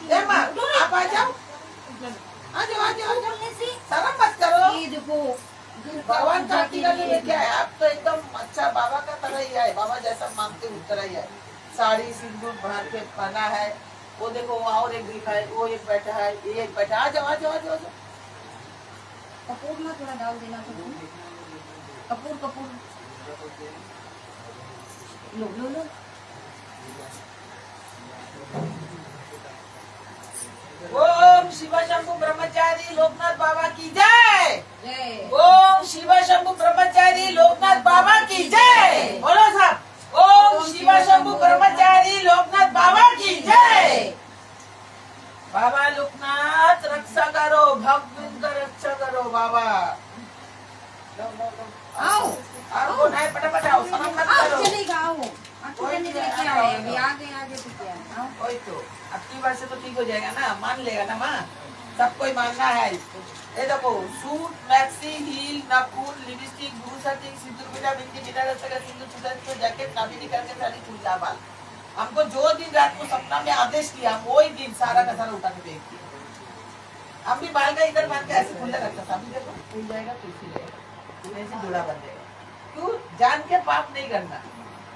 आप आ जाओ, आ जाओ, आ जाओ, आ जाओ। शर्म मत करो। ये देखो भगवान का आशीर्वाद में क्या है, आप तो एकदम अच्छा बाबा का तरह ही है, बाबा जैसा मांगते उस तरह ही है। साड़ी सिंदूर भर के पहना है, वो देखो वहाँ और एक दिखा है, वो एक बैठा है, ये एक बैठा। आ जाओ, आ जाओ, आ जाओ, आ जाओ। कपूर ना थोड़ा डाल देना तो कपूर कपूर लो लो लो। ओम शिव शंभु ब्रह्मचारी लोकनाथ बाबा की जय। जय। ओम शिव शंभु ब्रह्मचारी लोकनाथ बाबा की जय। बोलो साहब, ओम शिव शंभु ब्रह्मचारी लोकनाथ बाबा की जय। बाबा लोकनाथ रक्षा करो, भगवान का रक्षा करो बाबा। आओ आपको नहीं फटाफट आओ, शर्म मत आओ करो। चलेगा आओ आगे लेके आए अभी आगे आगे तो क्या है आओ। वही तो अब की बार से तो ठीक हो जाएगा ना, मान लेगा ना माँ, सबको ही मानना है। ये देखो सूट मैक्सी हील नाखून लिपस्टिक ब्रूस सेटिंग सिंदूर बिना बिंदी बिना रसगा सिंदूर छुटा जैकेट नाभि निकाल के साड़ी चूल्हा बाल। हमको जो दिन रात को सपना में आदेश किया हम वही दिन सारा का सारा उठा के फेंक दिया। हम भी बाल का इधर बांध के ऐसे खुला रखता था, अभी देखो खुल जाएगा तो इसी रहेगा, ऐसे जोड़ा बन जाएगा। क्यों? जान के पाप नहीं करना,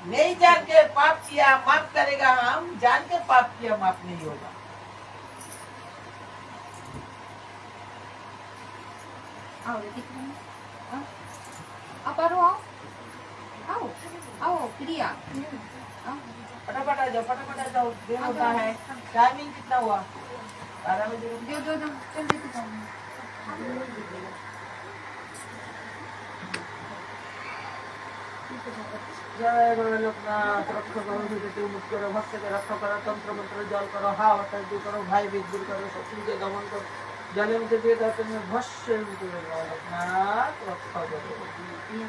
नहीं जान के पाप किया माफ करेगा, हम जान के पाप किया माफ नहीं होगा। आओ ऋतिक आओ आप आओ आओ आओ प्रिया आओ फटाफट आ जाओ, फटाफट आ जाओ, देर होता है। टाइमिंग कितना हुआ? 12 बजे। दो दो दो चल देती हूँ। जय गुरु लोकनाथ रक्षा करो, विद्युत मुक्त करो, भक्त के रक्षा करो, तंत्र मंत्र जल करो, हावत दूर करो, भाई बीज दूर करो, शत्रु के दमन करो, जले में दिए जाते में भस्म करो। लोकनाथ रक्षा करो,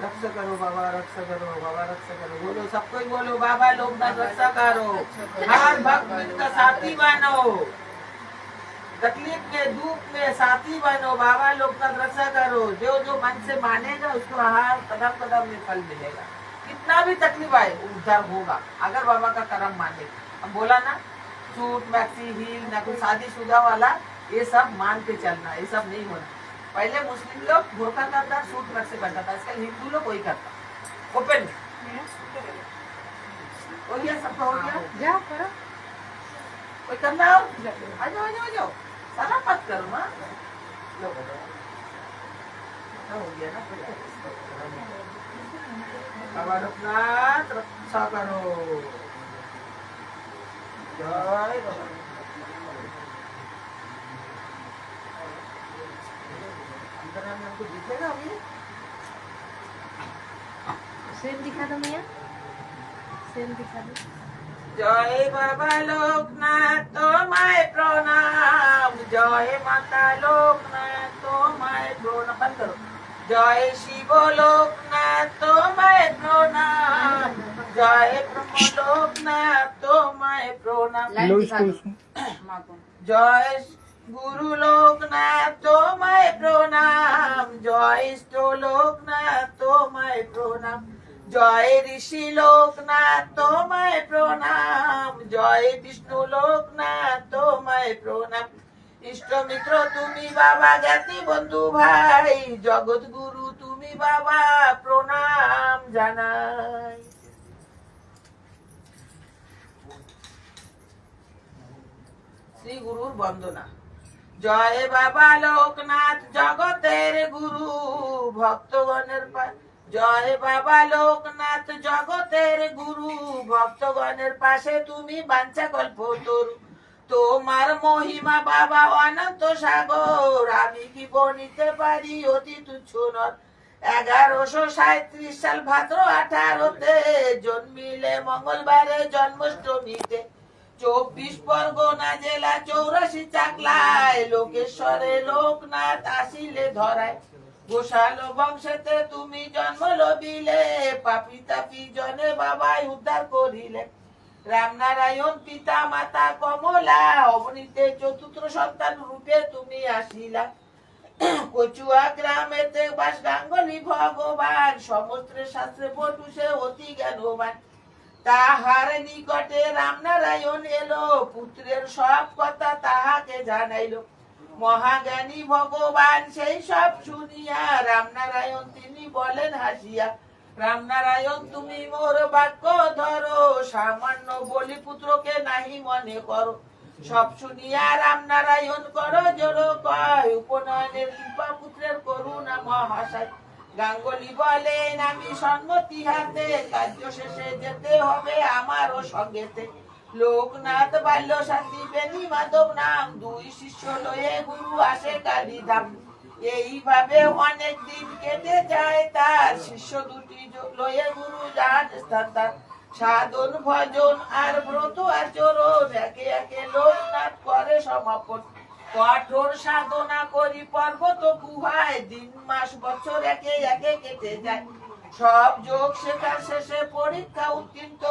रक्षा करो बाबा, रक्षा करो बाबा, रक्षा करो। बोलो सबको ही बोलो, बाबा लोकनाथ रक्षा करो, हर भक्त का साथी बनो, तकलीफ में दुख में साथी बनो, बाबा लोकनाथ रक्षा करो। जो जो मन से मानेगा उसको हर कदम कदम में फल मिलेगा। कितना भी तकलीफ आए उद्धार होगा अगर बाबा का कर्म माने। अब बोला ना सूट मैक्सी हील ना कोई शादीशुदा वाला ये सब मान के चलना, ये सब नहीं होना। पहले मुस्लिम लोग बुर्का करता सूट मैक्सी करता था, आजकल हिंदू लोग वही करता ओपन हो गया, सबका हो गया। जाओ करो कोई करना हो आ जाओ, आ जाओ, आ जाओ, सारा मत करो माँ। लो हो गया ना, बाबा लोकनाथ रक्षा करो। जय बाबा। अंदर में हमको दिखेगा अभी सेम दिखा दो मियाँ सेम दिखा दो। जय बाबा लोकनाथ तुम्हारे प्रणाम, जय माता लोकनाथ तुम्हारे प्रणाम। बंद करो। जय शिव लोकनाथ तुम्हारे प्रणाम, जय ब्रह्म लोकनाथ तुम्हारे प्रणाम। लाइट दिखा दो माँ को। जय गुरु लोकनाथ तुम्हारे प्रणाम, जय इष्ट लोकनाथ तुम्हारे प्रणाम, जय ऋषि लोकनाथ तुम्हारे प्रणाम, जय विष्णु लोकनाथ तुम्हारे प्रणाम। इष्ट मित्र তুমি বাবা, জ্ঞাতি বন্ধু ভাই, জগৎ গুরু তুমি বাবা, প্রণাম জানাই। শ্রী গুরুর বন্দনা। জয় বাবা লোকনাথ জগতের গুরু, ভক্তগণের জয় বাবা লোকনাথ জগতের গুরু, ভক্তগণের পাশে তুমি বাঞ্ছা কল্প তরু। তোমার মহিমা বাবা অনন্ত সাগর, আমি কি বর্ণিতে পারি অতি তুচ্ছ নর। 1137 সাল ভাদ্র 18-তে জন্মিলে মঙ্গলবারে জন্মাষ্টমীতে, 24 পরগনা জেলা 84 চাকলায়, লোকেশ্বরে লোকনাথ আসিলে ধরায়। গোশাল বংশেতে তুমি জন্ম লবিলে, পাপি তাপি জনে বাবাই উদ্ধার করিলে। রামনারায়ণ পিতা মাতা কমলা, অবনীতে চতুর্থ সন্তান রূপে তুমি আসিলা। কচুয়া গ্রামেতে বাস গাঙ্গুলি ভগবান, সমস্ত শাস্ত্রে পটু সে অতি জ্ঞানবান। তাহার নিকটে রামনারায়ণ এলো, পুত্রের সব কথা তাহাকে জানাইল। মহাজ্ঞানী ভগবান সেই সব শুনিয়া রামনারায়ণ তিনি বলেন হাসিয়া, রামনারায়ণ তুমি মোর বাক্য ধরো, সামান্য বলি পুত্রকে নাহি মনে করো। সব শুনিয়া রামনারায়ণ করো জোর কয়, উপনয়নের কৃপা পুত্রের করুণা মহাশয়। গাঙ্গুলি বলেন আমি সম্মতি হাতে, কার্য শেষে যেতে হবে আমারও সঙ্গেতে। লোকনাথ বাল্য সাথী বেনি মাধব নাম, দুই শিষ্য লয়ে গুরু আসে কালীধাম। এইভাবে অনেক দিন কেটে যায় তার, শিষ্য দুটি লয়ে গুরু যান স্থান তার। সাধন ভজন আর ব্রত আচরণ একে একে লোকনাথ করে সমাপন। কঠোর সাধনা করি পর্বত গুহায়, দিন মাস বছর একে একে কেটে যায়। সব যোগ শেখার শেষে পরীক্ষা উত্তীর্ণ,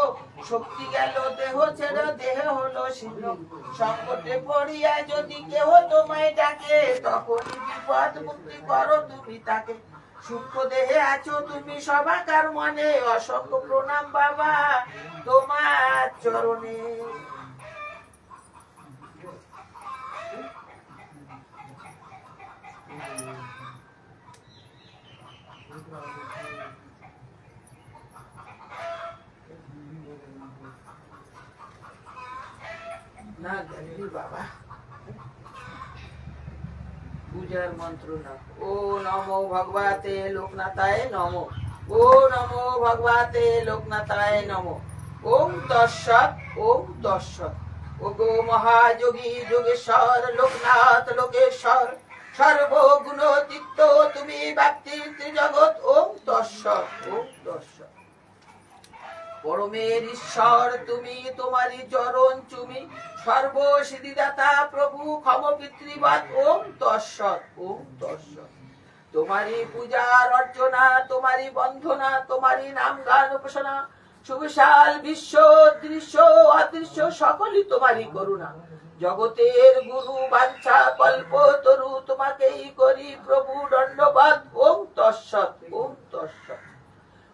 শক্তি গেল দেহ ছেড়ে দেহ হলো শীর্ণ। সংকটে পড়িয়া যদি কেহ তোমায় ডাকে, তখনই বিপদ মুক্তি করো তুমি তাকে। সূক্ষ্ম দেহে আছো তুমি সবাকার মনে, অসংখ্য প্রণাম বাবা তোমার চরণে। না জানি বাবা, পূজার মন্ত্র না। ও নমো ভগবতে লোকনাথায় নমো, ও নমো ভগবতে লোকনাথায় নমো। ওম তৎসৎ, ওম তৎসৎ। ও গো মহাযোগী যোগেশ্বর লোকনাথ লোকেশ্বর, সর্বগুণতীর্থ তুমি ব্যাপ্তির ত্রিজগৎ। ওম তৎসৎ, ওম তৎসৎ। পরমের ঈশ্বর তুমি, তোমারই চরণ চুমি, সর্বসিদ্ধিদাতা প্রভু ক্ষম পিতৃবাদ। ওম তৎসৎ, ওম তৎসৎ। তোমারই পূজার অর্চনা, তোমারই বন্ধনা, তোমারই নাম গান উপাসনা, সুবিশাল বিশ্ব দৃশ্য অদৃশ্য সকলই তোমারই করুণা। জগতের গুরু বাঞ্ছা কল্প তরু, তোমাকেই করি প্রভু দণ্ডবাদ। ওম তৎসৎ, ওম তৎসৎ।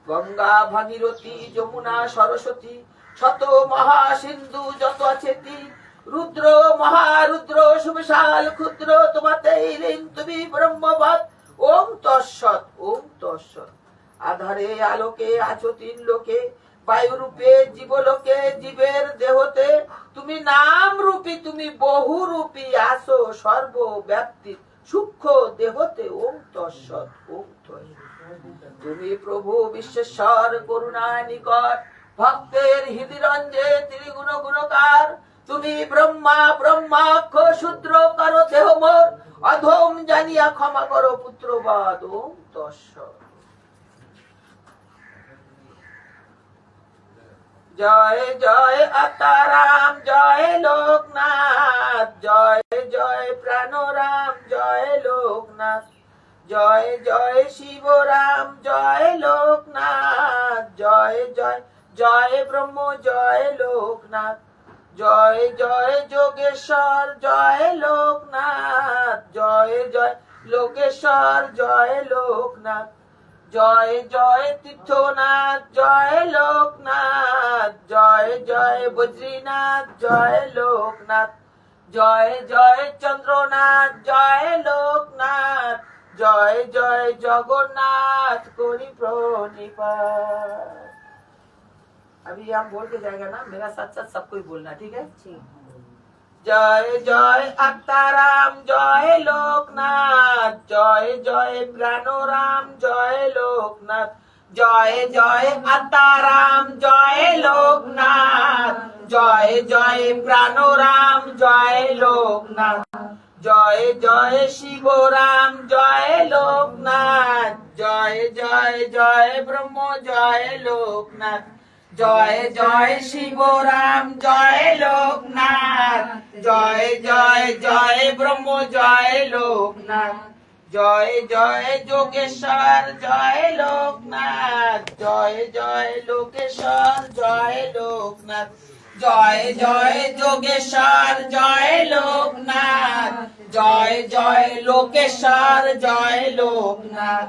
গঙ্গা ভাগীরথী যমুনা সরস্বতী, শত মহা সিন্ধু যত আছে তীর, রুদ্র মহারুদ্র সুবিশাল ক্ষুদ্র, তোমাতেই লীন তুমি ব্রহ্মবাদ। ওম তৎসৎ, ওম তৎসৎ। আধারে আলোকে আছো তিন লোকে, বায়ুরূপে জীবলোকে জীবের দেহতে, তুমি নাম রূপী তুমি বহুরূপী, আসো সর্বব্যাপ্তি সূক্ষ্ম দেহতে। ওম তৎসৎ, ওম তৎসৎ। তুমি প্রভু বিশ্বেশ্বর করুণা নিকট, ভক্তের হৃদিরঞ্জে ত্রিগুণ গুণকার। তুমি ব্রহ্মা ব্রহ্মাক্ষ শূদ্র করো দেহ মোর, অধম জানিয়া ক্ষমা করো পুত্রবাদ। ওম তৎসৎ। জয় জয় আত্মারাম, জয় লোকনাথ, জয় জয় প্রাণরাম, জয় লোকনাথ। জয় জয় শিবরাম, জয় লোকনাথ, জয় জয় জয় ব্রহ্ম, জয় লোকনাথ। জয় জয় যোগেশ্বর, জয় লোকনাথ, জয় জয় লোকেশ্বর, জয় লোকনাথ। জয় জয় তীর্থনাথ, জয় লোকনাথ, জয় জয় বদ্রীনাথ, জয় লোকনাথ। জয় জয় চন্দ্রনাথ, জয় লোকনাথ, जय जय जगन्नाथ कोरी प्रणिपात। अभी हम बोल के जाएगा ना, मेरा साथ साथ सबको ही बोलना, ठीक है? जय जय आत्माराम, जय लोकनाथ, जय जय प्राणोराम, जय लोकनाथ। जय जय आत्माराम, जय लोकनाथ, जय जय प्राणोराम, जय लोकनाथ। जय जय शिवराम, जय लोकनाथ, जय जय जय ब्रह्म, जय लोकनाथ। जय जय शिवराम, जय लोकनाथ, जय जय जय ब्रह्म, जय लोकनाथ। जय जय जोगेश्वर, जय लोकनाथ, जय जय लोकेश्वर, जय लोकनाथ। जय जय जोगेश्वर, जय लोकनाथ, जय जय लोकेश्वर, जय लोकनाथ।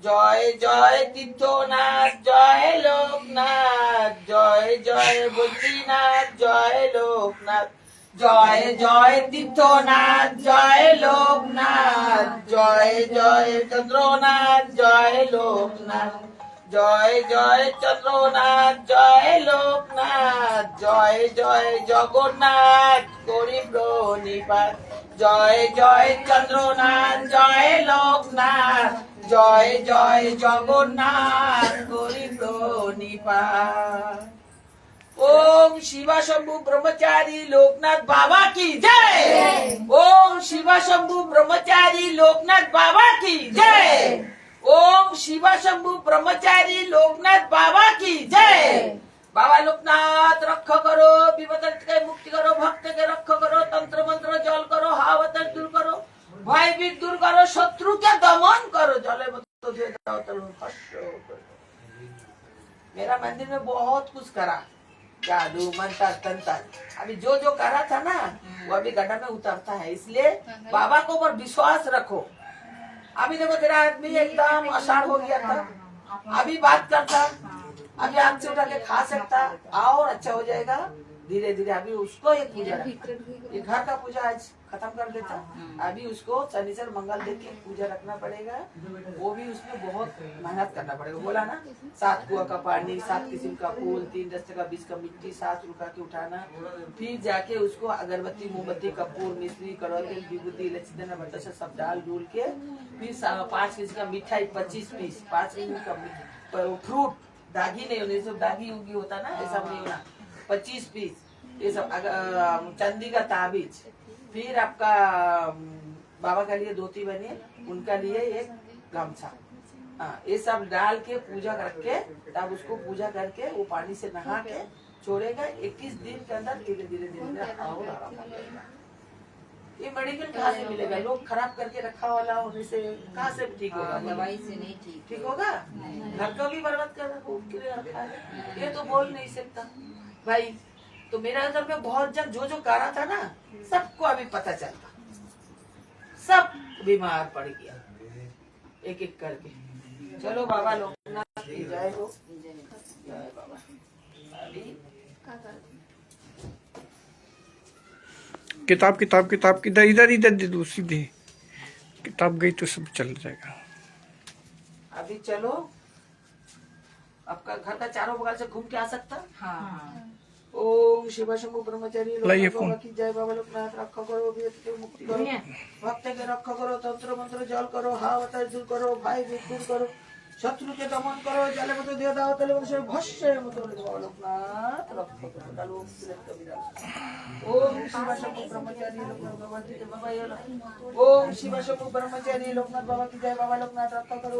জয় জয় তীর্থনাথ, জয় লোকনাথ, জয় জয় বদ্রীনাথ, জয় লোকনাথ, জয় জয় তীর্থনাথ, জয় লোকনাথ, জয় জয় চন্দ্রনাথ, জয় লোকনাথ, জয় জয় চন্দ্রনাথ, জয় লোকনাথ, জয় জয় জগন্নাথ গরিব নিপাত, জয় জয় চন্দ্রনাথ, জয় লোকনাথ, জয় জয় জগন্নাথ গরিব নিপাত। ओम शिवा शंभु ब्रह्मचारी लोकनाथ बाबा की जय। ओम शिवा शंभु ब्रह्मचारी लोकनाथ बाबा की जय। ओम शिवा शंभु ब्रह्मचारी लोकनाथ बाबा की जय। बाबा लोकनाथ रक्षा करो, विपद के मुक्ति करो, भक्त के रक्षा करो, तंत्र मंत्र जल करो, हावत दूर करो, भय भी दूर करो, शत्रु के दमन करो, जले मेरा मंदिर में बहुत कुछ करा, जादू मंत्र तंत्र। अभी जो जो करा था ना वो अभी गड्ढा में उतरता है, इसलिए बाबा को ऊपर विश्वास रखो। अभी देखो तेरा आदमी एकदम अषाढ़ हो गया था, अभी बात करता, अभी आग से उठा के खा सकता, और अच्छा हो जाएगा धीरे धीरे। अभी उसको एक पूजा रखना, ये घर का पूजा आज खत्म कर देता, अभी उसको शनिचर मंगल देख के पूजा रखना पड़ेगा। वो भी उसमें बहुत मेहनत करना पड़ेगा। बोला ना 7 कुआ का पानी, 7 किस्म का फूल, 3 दस्ते का बीज का मिट्टी, 7 रुका के उठाना, फिर जाके उसको अगरबत्ती मोमबत्ती कपूर मिश्री कड़ौती विभूति लक्ष्मण बताशा सब डाल डूल के, फिर 5 किस्म का मिठाई 25 पीस, 5 किस्म का फ्रूट, दागी नहीं होने, सब दागी उगी होता ना, ऐसा नहीं होना, 25 पीस ये सब, चांदी का ताबीज, फिर आपका बाबा का लिए धोती बने, उनका लिए एक गमछा, ये सब डाल के पूजा करके तब उसको पूजा करके वो पानी से नहा के छोड़ेगा। 21 दिन के अंदर धीरे धीरे धीरे धीरे और आराम मिलेगा। ये मेडिकल कहाँ से मिलेगा? लोग खराब करके रखा वाला होने से कहाँ से ठीक होगा? दवाई से नहीं ठीक होगा। घर को भी बर्बाद कर रखा है, ये तो बोल नहीं सकता भाई। तो मेरा घर में बहुत जन जो जो करा था ना, सबको अभी पता चलता, सब बीमार पड़ गया एक एक करके। चलो बाबा लोकनाथ की जय हो, जय बाबा। अभी किताब किताब किताब किधर इधर इधर दे दो, सीधे किताब गई तो सब चल जाएगा। अभी चलो, आपका घर का चारों बगल से घूम के आ सकता। हाँ। ओम शिवा शंभु ब्रह्मचारी लाइए लोकनाथ बाबा की जय। बाबा लोकनाथ रक्षा करो, मुक्ति करो, भक्त के रक्षा करो, तंत्र मंत्र जल करो, हावत दूर करो, भाई दूर करो, शत्रु के दमन करो, जले मत दियो दाव तले से भस्म मत बाबा लोकनाथ रक्षा करो। डालो ओम शिवा शंभु ब्रह्मचारी लोकनाथ बाबा की जय। बाबा ये ओम शिवा शंभु ब्रह्मचारी लोकनाथ बाबा की जय। बाबा लोकनाथ रक्षा करो,